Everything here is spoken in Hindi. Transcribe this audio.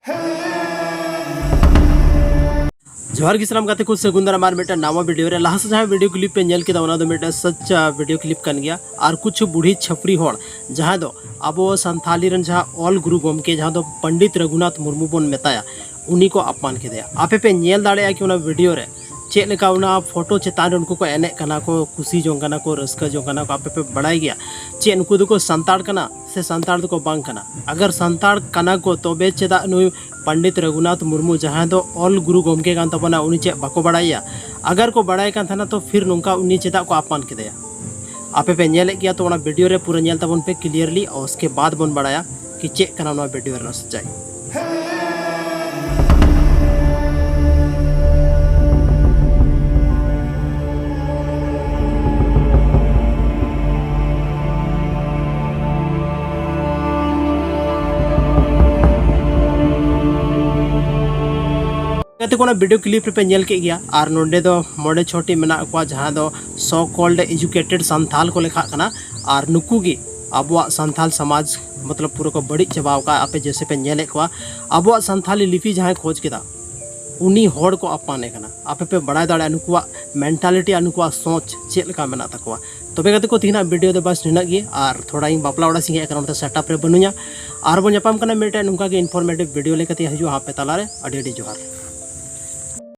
जोहार की सलाम गाते को सगुंदर मार मेटा नावा वीडियो रे लास्ट जहां वीडियो क्लिप पे नेल केदा ओना दो मेटा सच वीडियो क्लिप कन गया और कुछ बूढ़ी छपरी होड़ जहां दो अबो संथाली रन जहां ऑल गुरु गोमके जहां दो पंडित रघुनाथ मुर्मू बोन मेताया उन्हीं को अपमान के आपे पे नेल दाड़े कि ओना वीडियो रे चेक लेका उना फोटो चेतान उनको को एने कना को खुशी जोंगना को रस्का जोंगना को आपे पे बड़ाई गया चे उनको दुको संताड़ कना से संताड़ को बांग कना अगर संताड़ कना को तबे चेदा नुई पंडित रघुनाथ मुर्मू जहां दो ऑल गुरु गोमके कान तबना उनी चे बाको बड़ाइया अगर को बड़ाई कान थाना तो फिर नुंका उनी चेदा को अपमान के आपे पे नेले गया तो वीडियो रे पूरा नेल तबन पे क्लियरली और उसके बाद बन बड़ाया कि चेक कना वीडियो रे सच्चाई। को वीडियो क्लिप पे नेल के गया और नोडे दो मोड़े छोटी मेना को जहां दो सो कॉल्ड एजुकेटेड संथाल को लेखा कना और नुकु गी अबुआ संथाल समाज मतलब पूरा को बड़ी चबाव का आपे जैसे पे नेले को अबुआ संथाली लिपि जहां खोज केदा उनी होड़ को अपमाने कना आपे पे बड़ा दाड़ा नुकुआ मेंटालिटी अनुकुआ सोच चेक लका मेना तकवा तबे गते को तीना वीडियो दे बस निना गे और थोड़ा इन बापला ओड़ा सिंगे कारण तो सेटअप रे बनुया और बो ᱧᱟᱯᱟᱢ कना मेटे नुका के इन्फॉर्मेटिव वीडियो लेकते हजू हापे तलारे अडी जोहार।